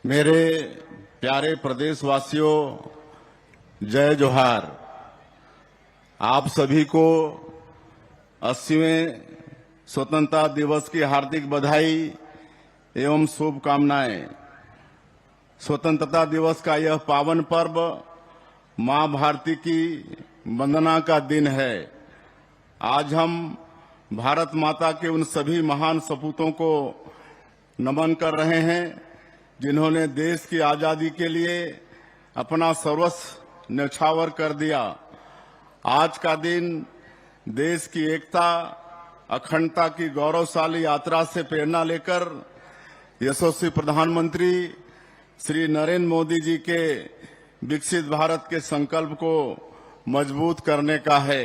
मेरे प्यारे प्रदेशवासियों, जय जोहार। आप सभी को 80वें स्वतंत्रता दिवस की हार्दिक बधाई एवं शुभकामनाएं। स्वतंत्रता दिवस का यह पावन पर्व मां भारती की वंदना का दिन है। आज हम भारत माता के उन सभी महान सपूतों को नमन कर रहे हैं जिन्होंने देश की आजादी के लिए अपना सर्वस्व न्यौछावर कर दिया। आज का दिन देश की एकता, अखंडता की गौरवशाली यात्रा से प्रेरणा लेकर यशस्वी प्रधानमंत्री श्री नरेंद्र मोदी जी के विकसित भारत के संकल्प को मजबूत करने का है।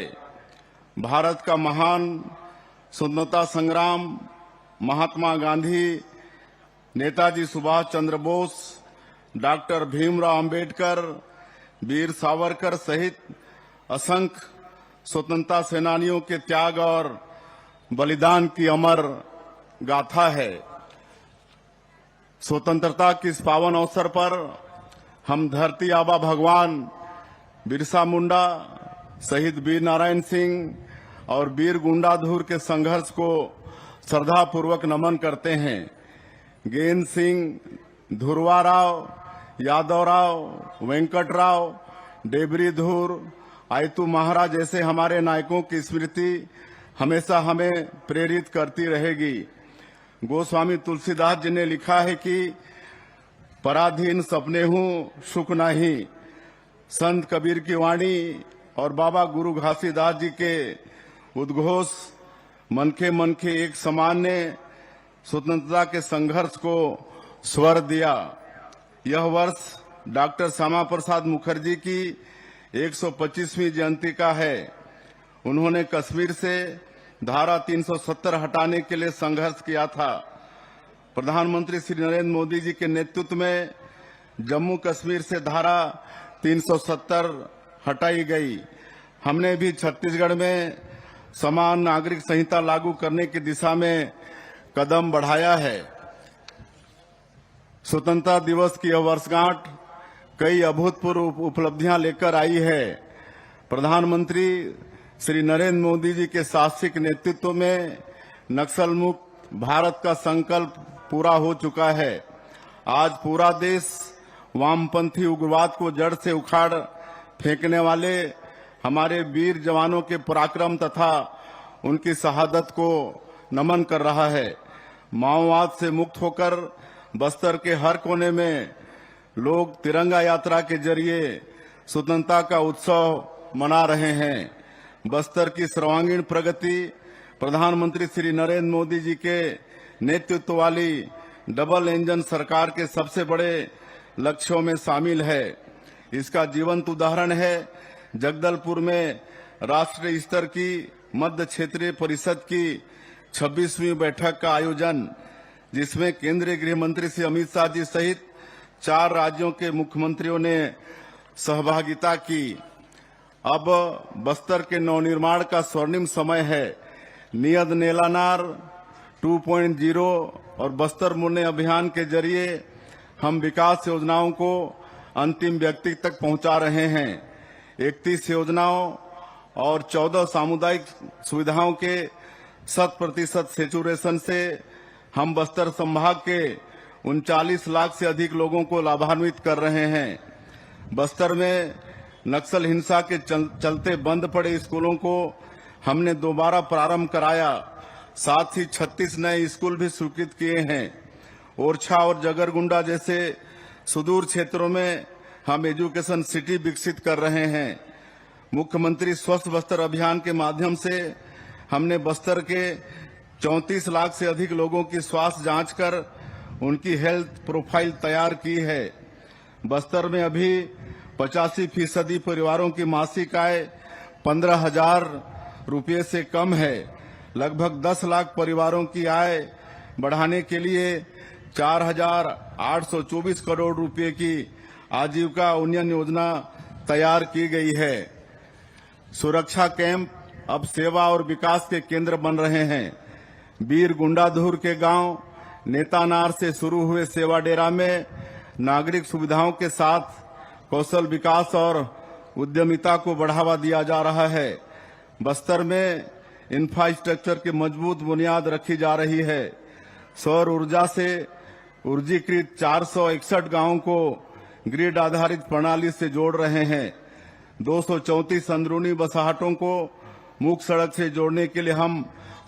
भारत का महान स्वतंत्रता संग्राम महात्मा गांधी, नेताजी सुभाष चंद्र बोस, डॉक्टर भीमराव अंबेडकर, वीर सावरकर सहित असंख्य स्वतंत्रता सेनानियों के त्याग और बलिदान की अमर गाथा है। स्वतंत्रता के इस पावन अवसर पर हम धरती आबा भगवान बिरसा मुंडा, शहीद वीर नारायण सिंह और वीर गुंडाधुर के संघर्ष को श्रद्धापूर्वक नमन करते हैं। गेंद सिंह, धुरवा राव, यादव राव, वेंकट राव, डेबरी धूर, आयतू महाराज जैसे हमारे नायकों की स्मृति हमेशा हमें प्रेरित करती रहेगी। गोस्वामी तुलसीदास जी ने लिखा है कि पराधीन सपने हूँ सुख नहीं। संत कबीर की वाणी और बाबा गुरु घासीदास जी के उद्घोष मनखे एक समान ने स्वतंत्रता के संघर्ष को स्वर दिया। यह वर्ष डॉक्टर श्यामा प्रसाद मुखर्जी की 125वीं जयंती का है। उन्होंने कश्मीर से धारा 370 हटाने के लिए संघर्ष किया था। प्रधानमंत्री श्री नरेंद्र मोदी जी के नेतृत्व में जम्मू कश्मीर से धारा 370 हटाई गई। हमने भी छत्तीसगढ़ में समान नागरिक संहिता लागू करने की दिशा में कदम बढ़ाया है। स्वतंत्रता दिवस की यह वर्षगांठ कई अभूतपूर्व उपलब्धियां लेकर आई है। प्रधानमंत्री श्री नरेंद्र मोदी जी के साहसिक नेतृत्व में नक्सल मुक्त भारत का संकल्प पूरा हो चुका है। आज पूरा देश वामपंथी उग्रवाद को जड़ से उखाड़ फेंकने वाले हमारे वीर जवानों के पराक्रम तथा उनकी शहादत को नमन कर रहा है। माओवाद से मुक्त होकर बस्तर के हर कोने में लोग तिरंगा यात्रा के जरिए स्वतंत्रता का उत्सव मना रहे हैं। बस्तर की सर्वांगीण प्रगति प्रधानमंत्री श्री नरेंद्र मोदी जी के नेतृत्व वाली डबल इंजन सरकार के सबसे बड़े लक्ष्यों में शामिल है। इसका जीवंत उदाहरण है जगदलपुर में राष्ट्रीय स्तर की मध्य क्षेत्रीय परिषद की 26वीं बैठक का आयोजन, जिसमें केंद्रीय गृह मंत्री श्री अमित शाह जी सहित 4 राज्यों के मुख्यमंत्रियों ने सहभागिता की। अब बस्तर के नवनिर्माण का स्वर्णिम समय है। नियत नेलानार 2.0 और बस्तर मुन्ने अभियान के जरिए हम विकास योजनाओं को अंतिम व्यक्ति तक पहुंचा रहे हैं। 31 योजनाओं और 14 सामुदायिक सुविधाओं के 100% सेचुरेशन से हम बस्तर संभाग के 39 लाख से अधिक लोगों को लाभान्वित कर रहे हैं। बस्तर में नक्सल हिंसा के चलते बंद पड़े स्कूलों को हमने दोबारा प्रारंभ कराया। साथ ही 36 नए स्कूल भी स्वीकृत किए हैं। ओरछा और जगरगुंडा जैसे सुदूर क्षेत्रों में हम एजुकेशन सिटी विकसित कर रहे हैं। मुख्यमंत्री स्वस्थ बस्तर अभियान के माध्यम से हमने बस्तर के 34 लाख से अधिक लोगों की स्वास्थ्य जांच कर उनकी हेल्थ प्रोफाइल तैयार की है। बस्तर में अभी 85% परिवारों की मासिक आय 15,000 रुपये से कम है। लगभग 10 लाख परिवारों की आय बढ़ाने के लिए 4,824 करोड़ रुपए की आजीविका उन्नयन योजना तैयार की गई है। सुरक्षा कैंप अब सेवा और विकास के केंद्र बन रहे हैं। वीर गुंडाधुर के गांव नेतानार से शुरू हुए सेवा डेरा में नागरिक सुविधाओं के साथ कौशल विकास और उद्यमिता को बढ़ावा दिया जा रहा है। बस्तर में इंफ्रास्ट्रक्चर की मजबूत बुनियाद रखी जा रही है। सौर ऊर्जा से ऊर्जीकृत 461 गांवों को ग्रिड आधारित प्रणाली से जोड़ रहे हैं। 234 अंदरूनी बसाहटों को मुख्य सड़क से जोड़ने के लिए हम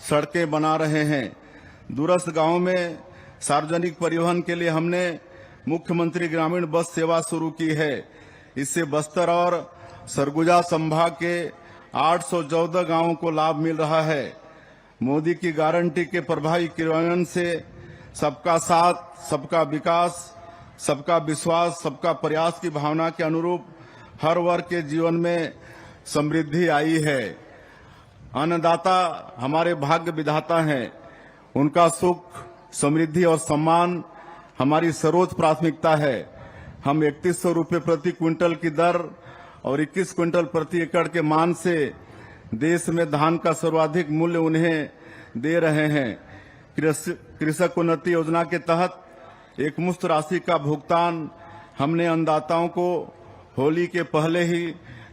सड़कें बना रहे हैं। दूरस्थ गांवों में सार्वजनिक परिवहन के लिए हमने मुख्यमंत्री ग्रामीण बस सेवा शुरू की है। इससे बस्तर और सरगुजा संभाग के 814 गांवों को लाभ मिल रहा है। मोदी की गारंटी के प्रभावी क्रियान्वयन से सबका साथ, सबका विकास, सबका विश्वास, सबका प्रयास की भावना के अनुरूप हर वर्ग के जीवन में समृद्धि आई है। अन्नदाता हमारे भाग्य विधाता हैं। उनका सुख, समृद्धि और सम्मान हमारी सर्वोच्च प्राथमिकता है। हम 3100 रुपये प्रति क्विंटल की दर और 21 क्विंटल प्रति एकड़ के मान से देश में धान का सर्वाधिक मूल्य उन्हें दे रहे हैं। कृषक उन्नति योजना के तहत एक मुश्त राशि का भुगतान हमने अन्नदाताओं को होली के पहले ही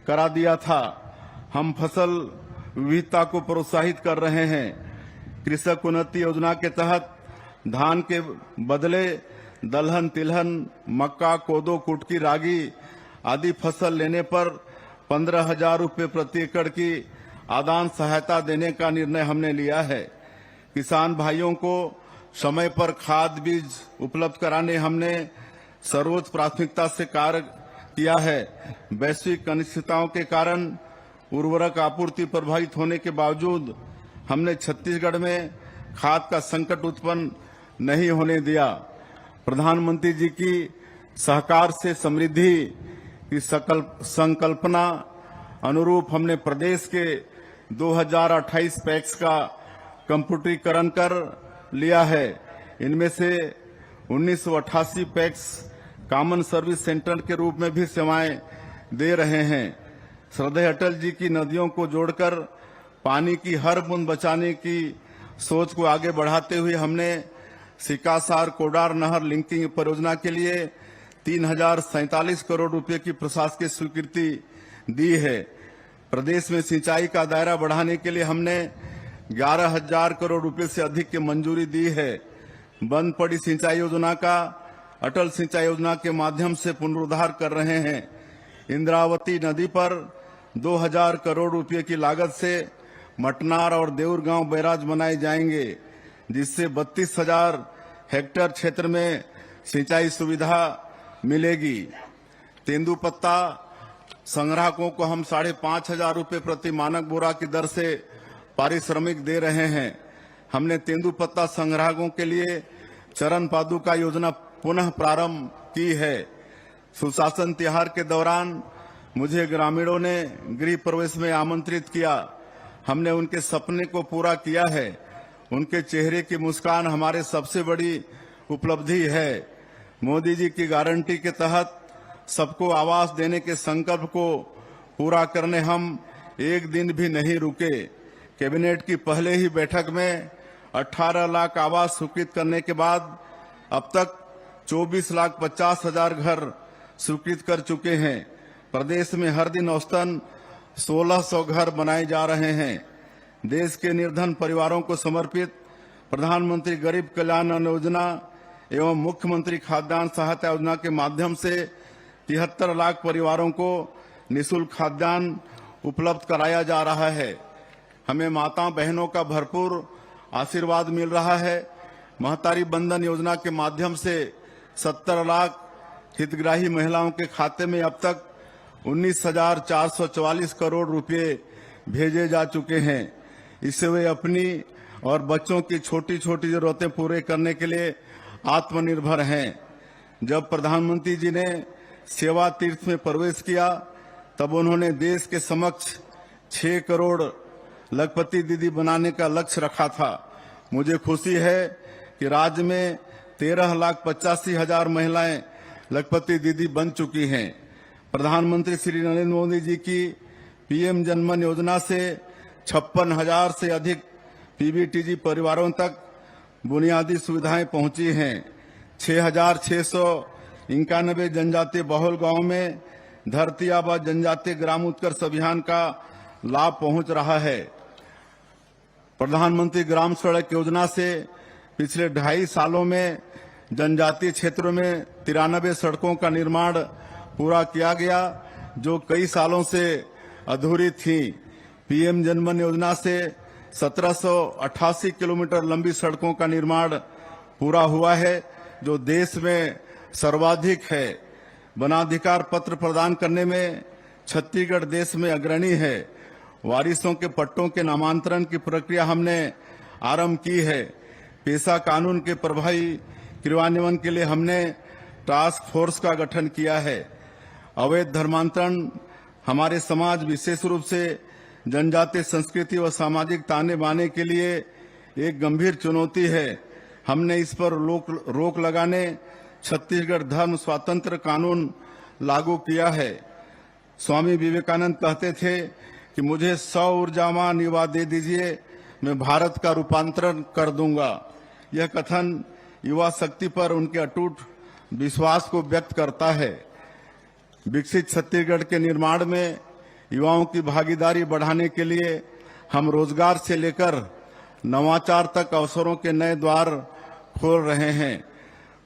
करा दिया था। हम फसल विविधता को प्रोत्साहित कर रहे हैं। कृषक उन्नति योजना के तहत धान के बदले दलहन, तिलहन, मक्का, कोदो, कुटकी, रागी आदि फसल लेने पर 15,000 रुपये प्रति एकड़ की आदान सहायता देने का निर्णय हमने लिया है। किसान भाइयों को समय पर खाद बीज उपलब्ध कराने हमने सर्वोच्च प्राथमिकता से कार्य किया है। वैश्विक अनिश्चितताओं के कारण उर्वरक आपूर्ति प्रभावित होने के बावजूद हमने छत्तीसगढ़ में खाद का संकट उत्पन्न नहीं होने दिया। प्रधानमंत्री जी की सहकार से समृद्धि की संकल्पना अनुरूप हमने प्रदेश के 2028 पैक्स का कंप्यूटरीकरण कर लिया है। इनमें से 1988 पैक्स कॉमन सर्विस सेंटर के रूप में भी सेवाएं दे रहे हैं। श्रद्धेय अटल जी की नदियों को जोड़कर पानी की हर बूंद बचाने की सोच को आगे बढ़ाते हुए हमने सिकासार कोडार नहर लिंकिंग परियोजना के लिए 3047 करोड़ रुपए की प्रशासकीय स्वीकृति दी है। प्रदेश में सिंचाई का दायरा बढ़ाने के लिए हमने 11,000 करोड़ रुपए से अधिक की मंजूरी दी है। बंद पड़ी सिंचाई योजना का अटल सिंचाई योजना के माध्यम से पुनरुद्धार कर रहे हैं। इंद्रावती नदी पर 2,000 करोड़ रुपए की लागत से मटनार और देउर गांव बैराज बनाए जाएंगे, जिससे 32,000 हेक्टेयर क्षेत्र में सिंचाई सुविधा मिलेगी। तेंदुपत्ता संग्राहकों को हम 5,500 रुपये प्रति मानक बोरा की दर से पारिश्रमिक दे रहे हैं। हमने तेंदुपत्ता संग्राहकों के लिए चरण पादुका योजना पुनः प्रारंभ की है। सुशासन त्योहार के दौरान मुझे ग्रामीणों ने गृह प्रवेश में आमंत्रित किया। हमने उनके सपने को पूरा किया है। उनके चेहरे की मुस्कान हमारे सबसे बड़ी उपलब्धि है। मोदी जी की गारंटी के तहत सबको आवास देने के संकल्प को पूरा करने हम एक दिन भी नहीं रुके। कैबिनेट की पहले ही बैठक में 18 लाख आवास स्वीकृत करने के बाद अब तक 24,50,000 घर स्वीकृत कर चुके हैं। प्रदेश में हर दिन औसतन 1,600 घर बनाए जा रहे हैं। देश के निर्धन परिवारों को समर्पित प्रधानमंत्री गरीब कल्याण अन्न योजना एवं मुख्यमंत्री खाद्यान्न सहायता योजना के माध्यम से 73 लाख परिवारों को निःशुल्क खाद्यान्न उपलब्ध कराया जा रहा है। हमें माताओं बहनों का भरपूर आशीर्वाद मिल रहा है। महतारी बंधन योजना के माध्यम से 70 लाख हितग्राही महिलाओं के खाते में अब तक 19,444 करोड़ रुपए भेजे जा चुके हैं। इससे वे अपनी और बच्चों की छोटी छोटी जरूरतें पूरे करने के लिए आत्मनिर्भर हैं। जब प्रधानमंत्री जी ने सेवा तीर्थ में प्रवेश किया तब उन्होंने देश के समक्ष 6 करोड़ लखपति दीदी बनाने का लक्ष्य रखा था। मुझे खुशी है कि राज्य में 13,85,000 महिलाएं लखपति दीदी बन चुकी हैं। प्रधानमंत्री श्री नरेंद्र मोदी जी की पीएम जनमन योजना से 56,000 से अधिक पीबीटीजी परिवारों तक बुनियादी सुविधाएं पहुंची हैं। 6,600 91 जनजातीय बहुल गांव में धरती आबा जनजातीय ग्राम उत्कर्ष अभियान का लाभ पहुंच रहा है। प्रधानमंत्री ग्राम सड़क योजना से पिछले 2.5 सालों में जनजातीय क्षेत्रों में 93 सड़कों का निर्माण पूरा किया गया, जो कई सालों से अधूरी थी। पीएम जनमन योजना से 1788 किलोमीटर लंबी सड़कों का निर्माण पूरा हुआ है, जो देश में सर्वाधिक है। वनाधिकार पत्र प्रदान करने में छत्तीसगढ़ देश में अग्रणी है। वारिसों के पट्टों के नामांतरण की प्रक्रिया हमने आरंभ की है। पेशा कानून के प्रभावी क्रियान्वयन के लिए हमने टास्क फोर्स का गठन किया है। अवैध धर्मांतरण हमारे समाज, विशेष रूप से जनजातीय संस्कृति व सामाजिक ताने बाने के लिए एक गंभीर चुनौती है। हमने इस पर रोक लगाने छत्तीसगढ़ धर्म स्वातंत्र कानून लागू किया है। स्वामी विवेकानंद कहते थे कि मुझे 100 ऊर्जावान युवा दे दीजिए, मैं भारत का रूपांतरण कर दूंगा। यह कथन युवा शक्ति पर उनके अटूट विश्वास को व्यक्त करता है। विकसित छत्तीसगढ़ के निर्माण में युवाओं की भागीदारी बढ़ाने के लिए हम रोजगार से लेकर नवाचार तक अवसरों के नए द्वार खोल रहे हैं।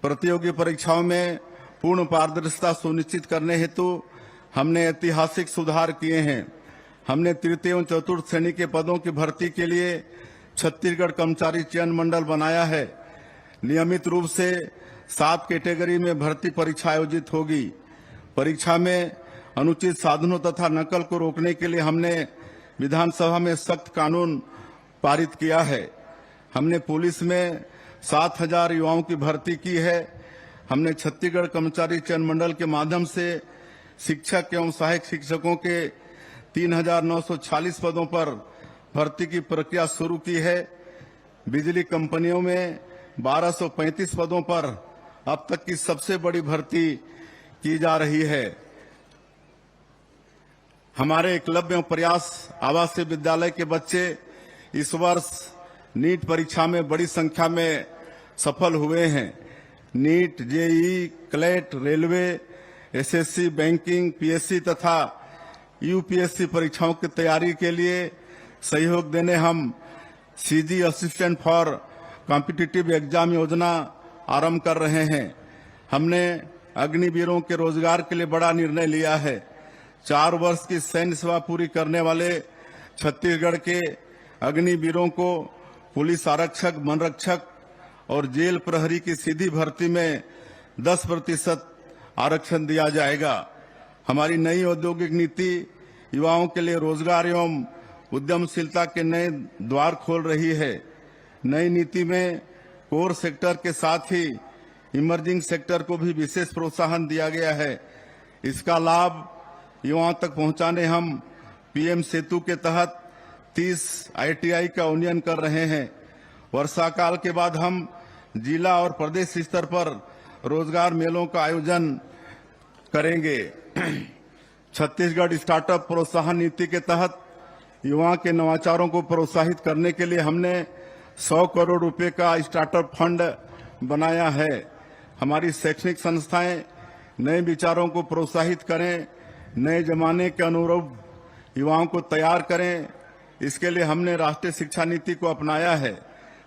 प्रतियोगी परीक्षाओं में पूर्ण पारदर्शिता सुनिश्चित करने हेतु हमने ऐतिहासिक सुधार किए हैं। हमने तृतीय एवं चतुर्थ श्रेणी के पदों की भर्ती के लिए छत्तीसगढ़ कर्मचारी चयन मंडल बनाया है। नियमित रूप से 7 कैटेगरी में भर्ती परीक्षा आयोजित होगी। परीक्षा में अनुचित साधनों तथा नकल को रोकने के लिए हमने विधानसभा में सख्त कानून पारित किया है। हमने पुलिस में 7000 युवाओं की भर्ती की है। हमने छत्तीसगढ़ कर्मचारी चयन मंडल के माध्यम से शिक्षक एवं सहायक शिक्षकों के 3946 पदों पर भर्ती की प्रक्रिया शुरू की है। बिजली कंपनियों में 1235 पदों पर अब तक की सबसे बड़ी भर्ती की जा रही है। हमारे एकलव्य प्रयास आवासीय विद्यालय के बच्चे इस वर्ष नीट परीक्षा में बड़ी संख्या में सफल हुए हैं। NEET, JEE, CLAT, railway, SSC, banking, PSC तथा यूपीएससी परीक्षाओं की तैयारी के लिए सहयोग देने हम CG assistant for competitive exam योजना आरंभ कर रहे हैं। हमने अग्निवीरों के रोजगार के लिए बड़ा निर्णय लिया है। 4 वर्ष की सैन्य सेवा पूरी करने वाले छत्तीसगढ़ के अग्निवीरों को पुलिस आरक्षक, वनरक्षक और जेल प्रहरी की सीधी भर्ती में 10% आरक्षण दिया जाएगा। हमारी नई औद्योगिक नीति युवाओं के लिए रोजगार एवं उद्यमशीलता के नए द्वार खोल रही है। नई नीति में कोर सेक्टर के साथ ही इमर्जिंग सेक्टर को भी विशेष प्रोत्साहन दिया गया है। इसका लाभ युवाओं तक पहुंचाने हम पीएम सेतु के तहत 30 आईटीआई का उन्नयन कर रहे हैं। वर्षा काल के बाद हम जिला और प्रदेश स्तर पर रोजगार मेलों का आयोजन करेंगे। छत्तीसगढ़ स्टार्टअप प्रोत्साहन नीति के तहत युवाओं के नवाचारों को प्रोत्साहित करने के लिए हमने 100 करोड़ रुपए का स्टार्टअप फंड बनाया है। हमारी शैक्षणिक संस्थाएं नए विचारों को प्रोत्साहित करें, नए जमाने के अनुरूप युवाओं को तैयार करें। इसके लिए हमने राष्ट्रीय शिक्षा नीति को अपनाया है।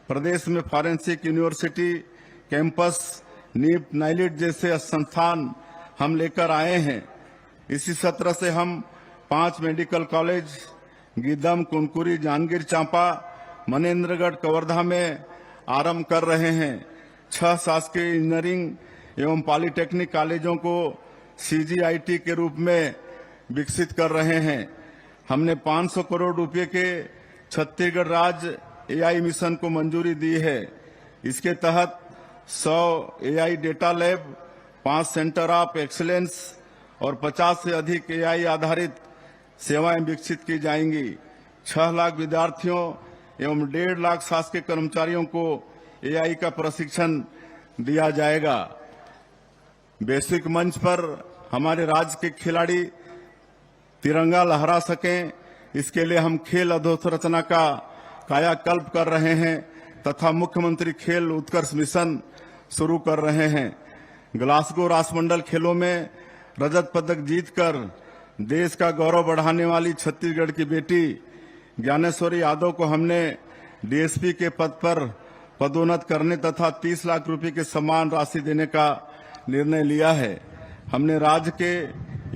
प्रदेश में forensic university campus, NEET, NIELIT जैसे संस्थान हम लेकर आए हैं। इसी सत्र से हम 5 मेडिकल कॉलेज गीदम, कुनकुरी, जांजगीर चांपा, मनेन्द्रगढ़, कवर्धा में आरंभ कर रहे हैं। 6 शासकीय इंजीनियरिंग एवं पॉलिटेक्निक कॉलेजों को सीजीआईटी के रूप में विकसित कर रहे हैं। हमने 500 करोड़ रुपए के छत्तीसगढ़ राज्य एआई मिशन को मंजूरी दी है। इसके तहत 100 AI data lab, 5 centre of excellence और 50 से अधिक एआई आधारित सेवाएं विकसित की जाएंगी। 6 लाख विद्यार्थियों एवं 1.5 लाख शासकीय कर्मचारियों को एआई का प्रशिक्षण दिया जाएगा। वैश्विक मंच पर हमारे राज्य के खिलाड़ी तिरंगा लहरा सकें, इसके लिए हम खेल अधोसंरचना का कायाकल्प कर रहे हैं तथा मुख्यमंत्री खेल उत्कर्ष मिशन शुरू कर रहे हैं। ग्लासगो राष्ट्रमंडल खेलों में रजत पदक जीतकर देश का गौरव बढ़ाने वाली छत्तीसगढ़ की बेटी ज्ञानेश्वरी यादव को हमने डीएसपी के पद पर पदोन्नत करने तथा 30 लाख रुपए की सम्मान राशि देने का निर्णय लिया है। हमने राज्य के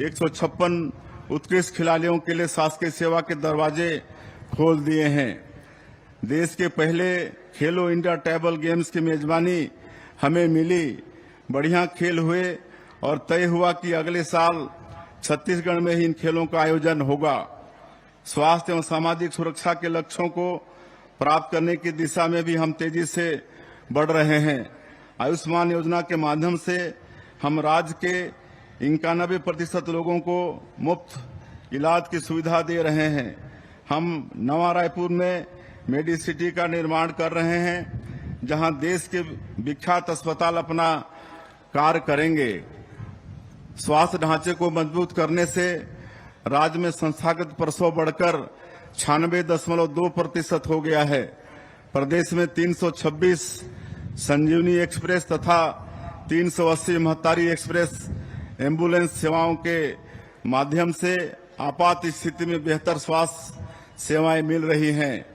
156 उत्कृष्ट खिलाड़ियों के लिए शासकीय सेवा के दरवाजे खोल दिए हैं। देश के पहले खेलो इंडिया टेबल गेम्स की मेजबानी हमें मिली। बढ़िया खेल हुए और तय हुआ कि अगले साल छत्तीसगढ़ में ही इन खेलों का आयोजन होगा। स्वास्थ्य एवं सामाजिक सुरक्षा के लक्ष्यों को प्राप्त करने की दिशा में भी हम तेजी से बढ़ रहे हैं। आयुष्मान योजना के माध्यम से हम राज्य के 91% लोगों को मुफ्त इलाज की सुविधा दे रहे हैं। हम नवा रायपुर में मेडिसिटी का निर्माण कर रहे हैं, जहां देश के विख्यात अस्पताल अपना कार्य करेंगे। स्वास्थ्य ढांचे को मजबूत करने से राज्य में संस्थागत प्रसव बढ़कर 96.2% हो गया है। प्रदेश में 326 संजीवनी एक्सप्रेस तथा 380 महतारी एक्सप्रेस एम्बुलेंस सेवाओं के माध्यम से आपात स्थिति में बेहतर स्वास्थ्य सेवाएं मिल रही हैं।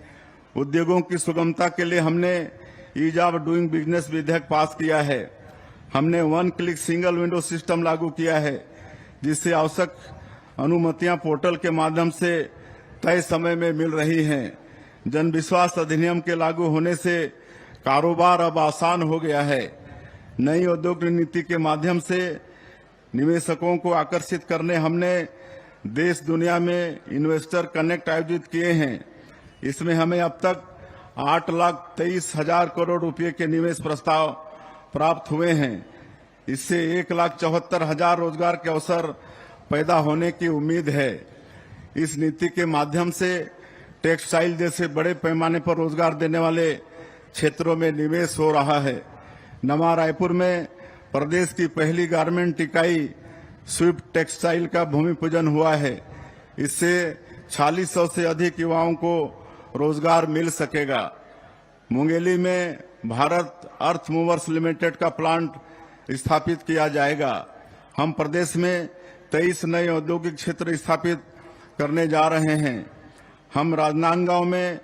उद्योगों की सुगमता के लिए हमने ईज ऑफ डूइंग बिजनेस विधेयक पास किया है। हमने one click single window system लागू किया है, जिससे आवश्यक अनुमतियां पोर्टल के माध्यम से तय समय में मिल रही हैं। जन विश्वास अधिनियम के लागू होने से कारोबार अब आसान हो गया है। नई औद्योगिक नीति के माध्यम से निवेशकों को आकर्षित करने हमने देश दुनिया में इन्वेस्टर कनेक्ट आयोजित किए हैं। इसमें हमें अब तक 8,23,000 करोड़ रुपए के निवेश प्रस्ताव प्राप्त हुए हैं। इससे 1,74,000 रोजगार के अवसर पैदा होने की उम्मीद है। इस नीति के माध्यम से टेक्सटाइल जैसे बड़े पैमाने पर रोजगार देने वाले क्षेत्रों में निवेश हो रहा है। नवा रायपुर में प्रदेश की पहली गारमेंट इकाई स्विफ्ट टेक्सटाइल का भूमि पूजन हुआ है। इससे 4600 से अधिक युवाओं को रोजगार मिल सकेगा। मुंगेली में भारत अर्थ मूवर्स लिमिटेड का प्लांट स्थापित किया जाएगा। हम प्रदेश में 23 नए औद्योगिक क्षेत्र स्थापित करने जा रहे हैं। हम राजनांदगांव में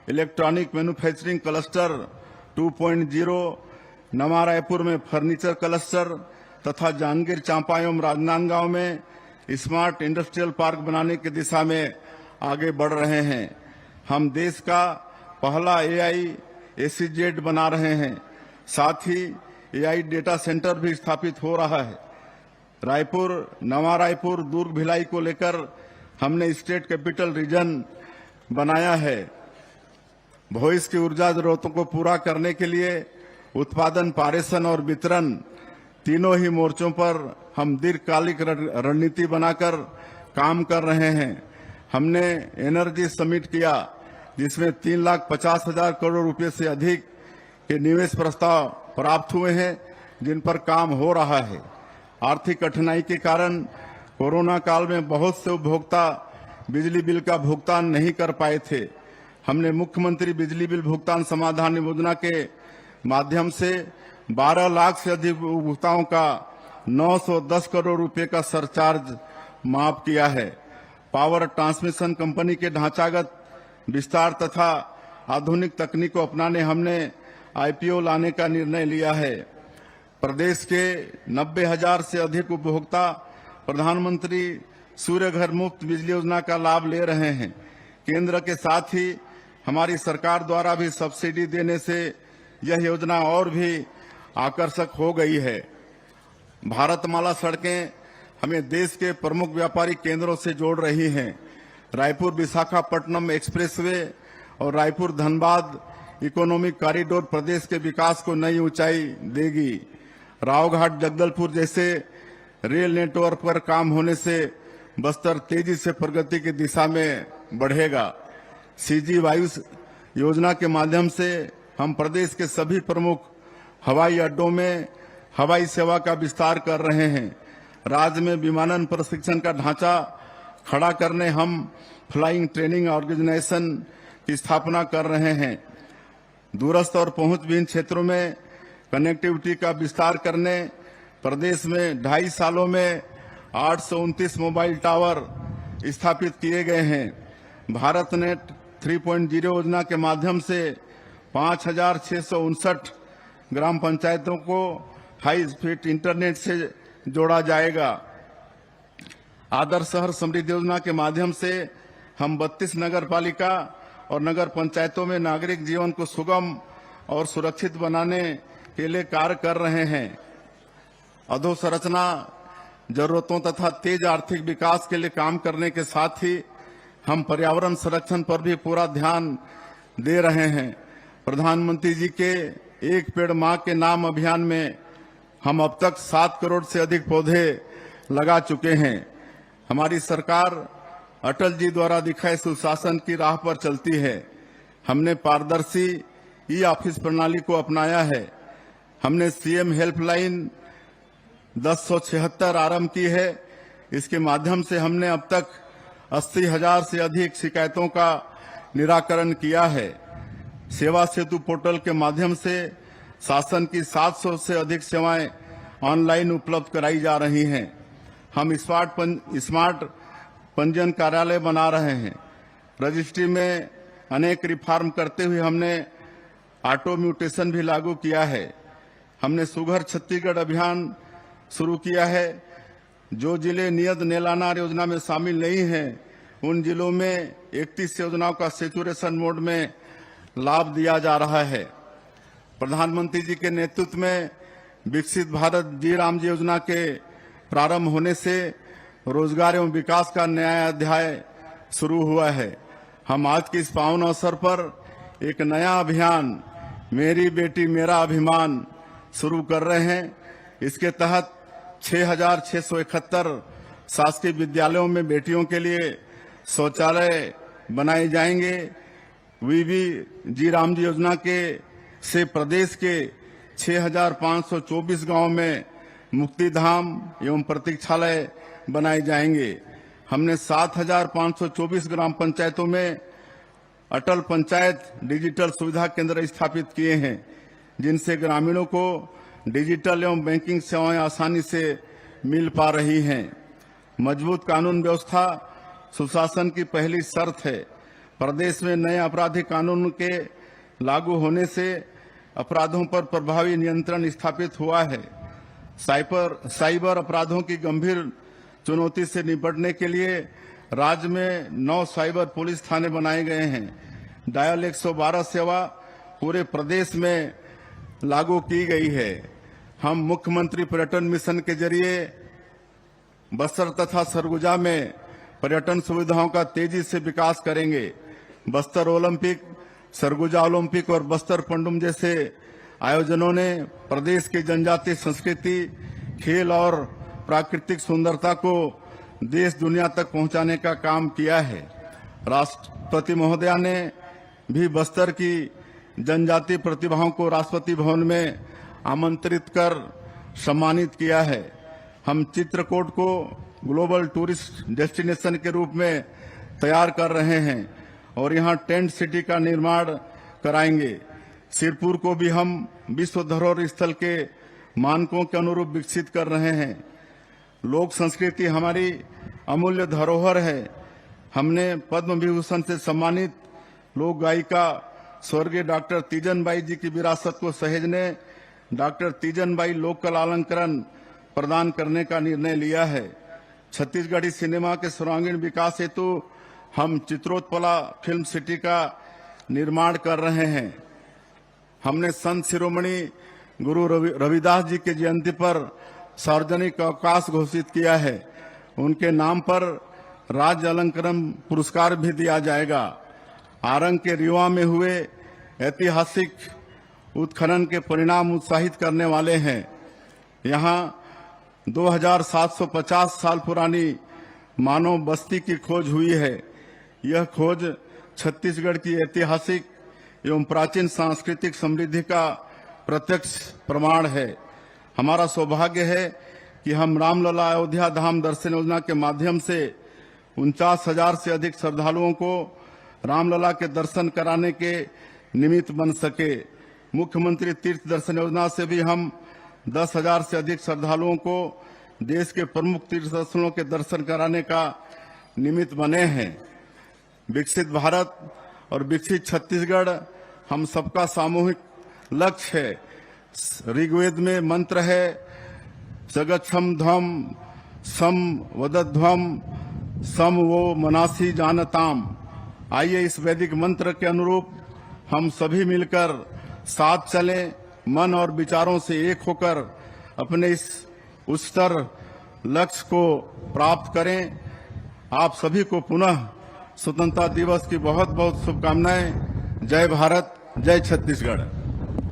इलेक्ट्रॉनिक मैन्युफैक्चरिंग क्लस्टर 2.0, नवा रायपुर में फर्नीचर क्लस्टर तथा जांजगीर चांपा एवं राजनांदगांव में स्मार्ट इंडस्ट्रियल पार्क बनाने की दिशा में आगे बढ़ रहे हैं। हम देश का पहला AI SEZ बना रहे हैं। साथ ही AI डेटा सेंटर भी स्थापित हो रहा है। रायपुर, नवा रायपुर, दुर्ग, भिलाई को लेकर हमने स्टेट कैपिटल रीजन बनाया है। भविष्य की ऊर्जा जरूरतों को पूरा करने के लिए उत्पादन, पारेषण और वितरण तीनों ही मोर्चों पर हम दीर्घकालिक रणनीति बनाकर काम कर रहे हैं। हमने एनर्जी समिट किया, जिसमें 3,50,000 करोड़ रुपए से अधिक के निवेश प्रस्ताव प्राप्त हुए हैं, जिन पर काम हो रहा है। आर्थिक कठिनाई के कारण कोरोना काल में बहुत से उपभोक्ता बिजली बिल का भुगतान नहीं कर पाए थे। हमने मुख्यमंत्री बिजली बिल भुगतान समाधान योजना के माध्यम से 12 लाख से अधिक उपभोक्ताओं का 910 करोड़ रुपए का सरचार्ज माफ किया है। पावर ट्रांसमिशन कंपनी के ढांचागत विस्तार तथा आधुनिक तकनीक को अपनाने हमने IPO लाने का निर्णय लिया है। प्रदेश के 90,000 से अधिक उपभोक्ता प्रधानमंत्री सूर्य घर मुफ्त बिजली योजना का लाभ ले रहे हैं। केंद्र के साथ ही हमारी सरकार द्वारा भी सब्सिडी देने से यह योजना और भी आकर्षक हो गई है। भारतमाला सड़कें हमें देश के प्रमुख व्यापारिक केंद्रों से जोड़ रही हैं। रायपुर विशाखापट्टनम एक्सप्रेसवे और रायपुर धनबाद इकोनॉमिक कॉरिडोर प्रदेश के विकास को नई ऊंचाई देगी। रावघाट जगदलपुर जैसे रेल नेटवर्क पर काम होने से बस्तर तेजी से प्रगति की दिशा में बढ़ेगा। CG वायु योजना के माध्यम से हम प्रदेश के सभी प्रमुख हवाई अड्डों में हवाई सेवा का विस्तार कर रहे हैं। राज्य में विमानन प्रशिक्षण का ढांचा खड़ा करने हम फ्लाइंग ट्रेनिंग ऑर्गेनाइजेशन की स्थापना कर रहे हैं। दूरस्थ और पहुंचविहीन क्षेत्रों में कनेक्टिविटी का विस्तार करने प्रदेश में 2.5 सालों में 829 मोबाइल टावर स्थापित किए गए हैं। भारत नेट 3.0 योजना के माध्यम से 5,659 ग्राम पंचायतों को हाई स्पीड इंटरनेट से जोड़ा जाएगा। आदर्श शहर समृद्धि योजना के माध्यम से हम 32 नगर पालिका और नगर पंचायतों में नागरिक जीवन को सुगम और सुरक्षित बनाने के लिए कार्य कर रहे हैं। अधोसंरचना जरूरतों तथा तेज आर्थिक विकास के लिए काम करने के साथ ही हम पर्यावरण संरक्षण पर भी पूरा ध्यान दे रहे हैं। प्रधानमंत्री जी के एक पेड़ मां के नाम अभियान में हम अब तक 7 करोड़ से अधिक पौधे लगा चुके हैं। हमारी सरकार अटल जी द्वारा दिखाए सुशासन की राह पर चलती है। हमने पारदर्शी ई ऑफिस प्रणाली को अपनाया है। हमने सीएम हेल्पलाइन 1076 आरंभ की है। इसके माध्यम से हमने अब तक 80,000 से अधिक शिकायतों का निराकरण किया है। सेवा सेतु पोर्टल के माध्यम से शासन की 700 से अधिक सेवाएं ऑनलाइन उपलब्ध कराई जा रही हैं। हम स्मार्ट पंजीयन कार्यालय बना रहे हैं। रजिस्ट्री में अनेक रिफॉर्म करते हुए हमने ऑटो म्यूटेशन भी लागू किया है। हमने सुघर छत्तीसगढ़ अभियान शुरू किया है। जो जिले नियत नेलानार योजना में शामिल नहीं हैं, उन जिलों में 31 योजनाओं का सेचुरेशन मोड में लाभ दिया जा रहा है। प्रधानमंत्री जी के नेतृत्व में विकसित भारत जी राम जी योजना के प्रारंभ होने से रोजगार एवं विकास का नया अध्याय शुरू हुआ है। हम आज के इस पावन अवसर पर एक नया अभियान मेरी बेटी मेरा अभिमान शुरू कर रहे हैं। इसके तहत 6,671 शासकीय विद्यालयों में बेटियों के लिए शौचालय बनाए जाएंगे। वीबी जी राम जी योजना के से प्रदेश के 6,524 गांवों में मुक्तिधाम एवं प्रतीक्षालय बनाए जाएंगे। हमने 7,524 ग्राम पंचायतों में अटल पंचायत डिजिटल सुविधा केंद्र स्थापित किए हैं, जिनसे ग्रामीणों को डिजिटल एवं बैंकिंग सेवाएं आसानी से मिल पा रही हैं। मजबूत कानून व्यवस्था सुशासन की पहली शर्त है। प्रदेश में नए आपराधिक कानून के लागू होने से अपराधों पर प्रभावी नियंत्रण स्थापित हुआ है। साइबर अपराधों की गंभीर चुनौती से निपटने के लिए राज्य में 9 साइबर पुलिस थाने बनाए गए हैं। डायल 112 सेवा पूरे प्रदेश में लागू की गई है। हम मुख्यमंत्री पर्यटन मिशन के जरिए बस्तर तथा सरगुजा में पर्यटन सुविधाओं का तेजी से विकास करेंगे। बस्तर ओलंपिक, सरगुजा ओलंपिक और बस्तर पंडुम जैसे आयोजनों ने प्रदेश की जनजातीय संस्कृति, खेल और प्राकृतिक सुंदरता को देश दुनिया तक पहुंचाने का काम किया है। राष्ट्रपति महोदया ने भी बस्तर की जनजातीय प्रतिभाओं को राष्ट्रपति भवन में आमंत्रित कर सम्मानित किया है। हम चित्रकूट को ग्लोबल टूरिस्ट डेस्टिनेशन के रूप में तैयार कर रहे हैं और यहां टेंट सिटी का निर्माण कराएंगे। सिरपुर को भी हम विश्व धरोहर स्थल के मानकों के अनुरूप विकसित कर रहे हैं। लोक संस्कृति हमारी अमूल्य धरोहर है। हमने पद्म विभूषण से सम्मानित लोक गायिका स्वर्गीय डॉक्टर तीजन बाई जी की विरासत को सहेजने डॉक्टर तीजन बाई लोक कला अलंकरण प्रदान करने का निर्णय लिया है। छत्तीसगढ़ी सिनेमा के सर्वांगीण विकास हेतु हम चित्रोत्पला फिल्म सिटी का निर्माण कर रहे हैं। हमने संत शिरोमणि गुरु रविदास जी के जयंती पर सार्वजनिक अवकाश घोषित किया है। उनके नाम पर राज्य अलंकरण पुरस्कार भी दिया जाएगा। आरंग के रीवा में हुए ऐतिहासिक उत्खनन के परिणाम उत्साहित करने वाले हैं। यहाँ 2750 साल पुरानी मानव बस्ती की खोज हुई है। यह खोज छत्तीसगढ़ की ऐतिहासिक एवं प्राचीन सांस्कृतिक समृद्धि का प्रत्यक्ष प्रमाण है। हमारा सौभाग्य है कि हम रामलला अयोध्या धाम दर्शन योजना के माध्यम से 49,000 से अधिक श्रद्धालुओं को रामलला के दर्शन कराने के निमित्त बन सके। मुख्यमंत्री तीर्थ दर्शन योजना से भी हम 10,000 से अधिक श्रद्धालुओं को देश के प्रमुख तीर्थ स्थलों के दर्शन कराने का निमित्त बने हैं। विकसित भारत और विकसित छत्तीसगढ़ हम सबका सामूहिक लक्ष्य है। ऋग्वेद में मंत्र है, जगच्छम ध्वम सम वदध्वम सम वो मनासी जानताम। आइए इस वैदिक मंत्र के अनुरूप हम सभी मिलकर साथ चलें, मन और विचारों से एक होकर अपने इस उच्चतर लक्ष्य को प्राप्त करें। आप सभी को पुनः स्वतंत्रता दिवस की बहुत बहुत शुभकामनाएं। जय भारत, जय छत्तीसगढ़।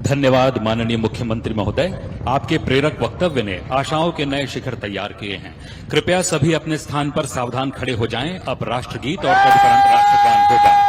धन्यवाद माननीय मुख्यमंत्री महोदय, आपके प्रेरक वक्तव्य ने आशाओं के नए शिखर तैयार किए हैं। कृपया सभी अपने स्थान पर सावधान खड़े हो जाएं। अब राष्ट्रगीत और तदुपरांत राष्ट्रगान होगा।